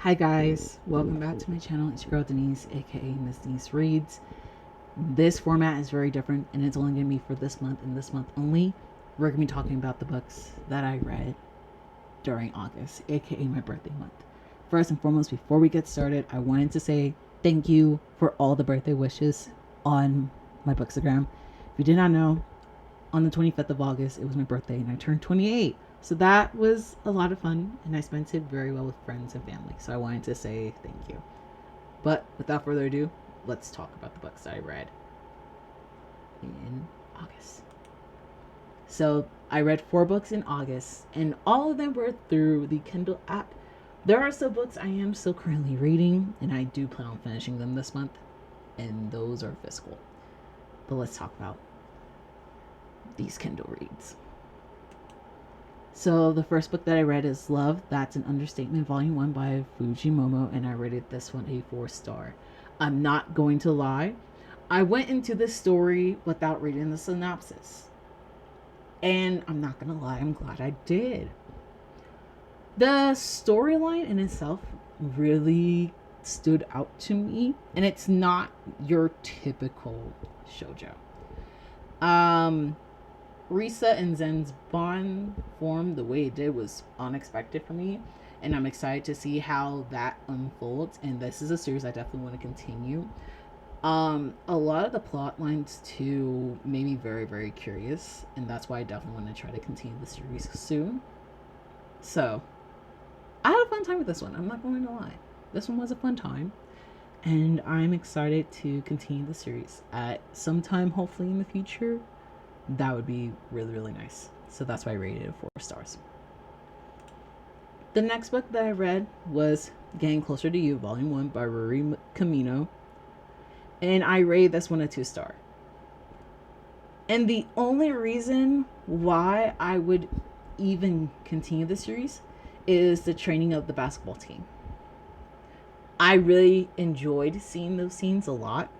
Hi guys, welcome back to my channel. It's your girl Denise, aka MissNiseReads. This format is very different and it's only going to be for this month and this month only. We're going to be talking about the books that I read during August, aka my birthday month. First and foremost, before we get started, I wanted to say thank you for all the birthday wishes on my Bookstagram. If you did not know, on the 25th of August, it was my birthday and I turned 28. So that was a lot of fun and I spent it very well with friends and family. So I wanted to say thank you. But without further ado, let's talk about the books I read in August. So I read 4 books in August and all of them were through the Kindle app. There are some books I am still currently reading and I do plan on finishing them this month, and those are physical. But let's talk about these Kindle reads. So the first book that I read is Love, That's an Understatement, Volume 1 by Fujimomo, and I rated this one a 4-star. I'm not going to lie, I went into this story without reading the synopsis. And I'm not going to lie, I'm glad I did. The storyline in itself really stood out to me, and it's not your typical shoujo. Risa and Zen's bond form the way it did was unexpected for me, and I'm excited to see how that unfolds. And this is a series I definitely want to continue. A lot of the plot lines too made me very, very curious, and that's why I definitely want to try to continue the series soon. So, I had a fun time with this one. I'm not going to lie. This one was a fun time, and I'm excited to continue the series at some time, hopefully in the future. That would be really, really nice. So that's why I rated it 4 stars. The next book that I read was Getting Closer to You, Volume 1 by Ruri Kamino. And I rated this one a 2-star. And the only reason why I would even continue the series is the training of the basketball team. I really enjoyed seeing those scenes a lot.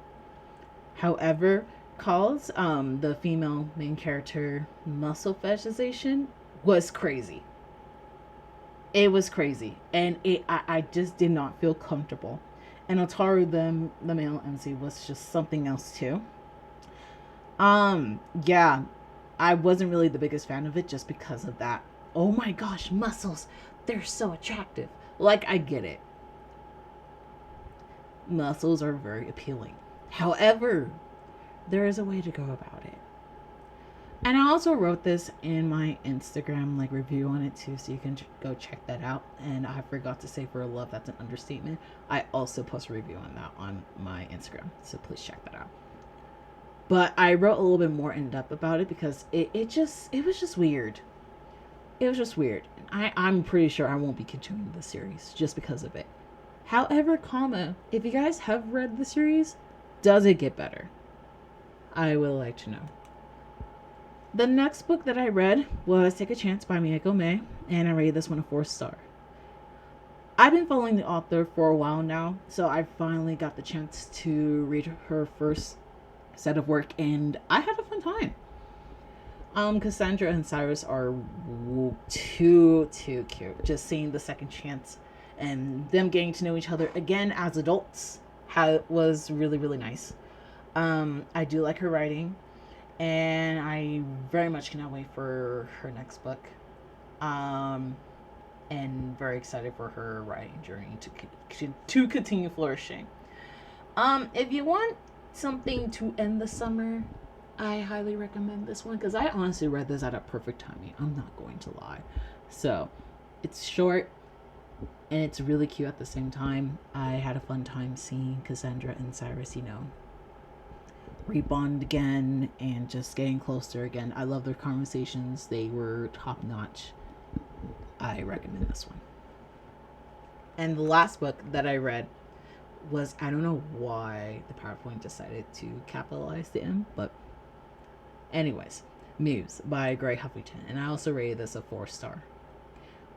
However, Call's the female main character muscle fetishization was crazy. It was crazy, and I just did not feel comfortable. And Otaru, the male MC, was just something else too. Yeah, I wasn't really the biggest fan of it just because of that. Oh my gosh, muscles, they're so attractive. Like, I get it. Muscles are very appealing. However, there is a way to go about it. And I also wrote this in my Instagram review on it too, so you can go check that out. And I forgot to say, for Love, That's an Understatement, I also post a review on that on my Instagram, so please check that out. But I wrote a little bit more in depth about it because it was just weird. It was just weird. I'm pretty sure I won't be continuing the series just because of it. However, if you guys have read the series, does it get better? I would like to know. The next book that I read was Take a Chance by Miyeko, and I rated this one a 4-star. I've been following the author for a while now, so I finally got the chance to read her first set of work, and I had a fun time. Cassandra and Cyrus are too cute. Just seeing the second chance and them getting to know each other again as adults was really, really nice. I do like her writing, and I very much cannot wait for her next book. And very excited for her writing journey to continue flourishing. If you want something to end the summer, I highly recommend this one because I honestly read this at a perfect timing. I'm not going to lie. So, it's short and it's really cute at the same time. I had a fun time seeing Cassandra and Cyrus, rebond again and just getting closer again. I love their conversations. They were top notch. I recommend this one. And the last book that I read was, I don't know why the PowerPoint decided to capitalize the M, but anyways, Muse by Huffington, and I also rated this a 4-star.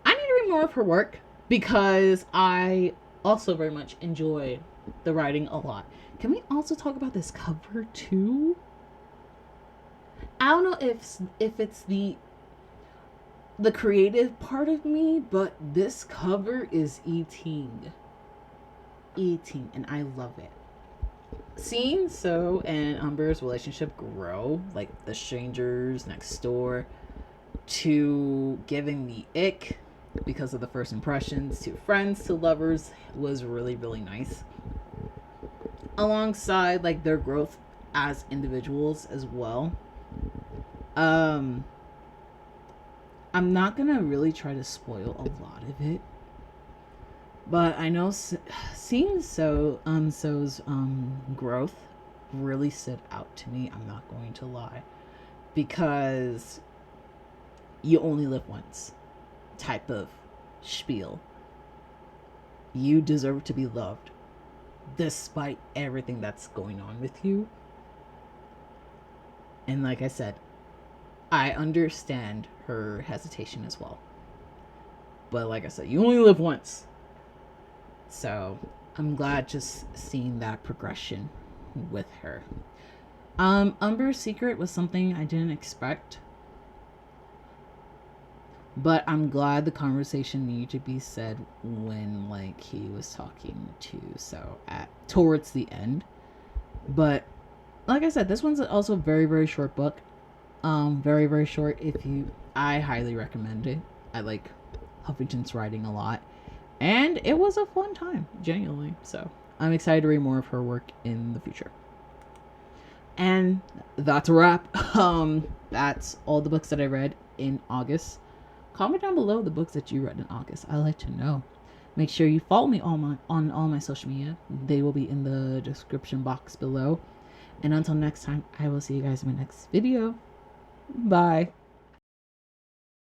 I need to read more of her work because I also very much enjoy the writing a lot. Can we also talk about this cover too? I don't know if it's the the creative part of me, but this cover is eating, and I love it. Seeing So and Umber's relationship grow, like the strangers next door, to giving me ick because of the first impressions, to friends, to lovers, was really, really nice. Alongside like their growth as individuals as well. Um, I'm not gonna really try to spoil a lot of it, but I know seeing So's growth really stood out to me. I'm not going to lie, because you only live once type of spiel. You deserve to be loved despite everything that's going on with you. And like I said, I understand her hesitation as well. But like I said, you only live once. So I'm glad just seeing that progression with her. Umber's secret was something I didn't expect. But I'm glad the conversation needed to be said when like he was talking to So at towards the end. But like I said, this one's also a very, very short book. Very, very short. I highly recommend it. I like Huffington's writing a lot. And it was a fun time, genuinely. So I'm excited to read more of her work in the future. And that's a wrap. That's all the books that I read in August. Comment down below the books that you read in August. I like to know. Make sure you follow me on all my social media. They will be in the description box below. And until next time, I will see you guys in my next video. Bye.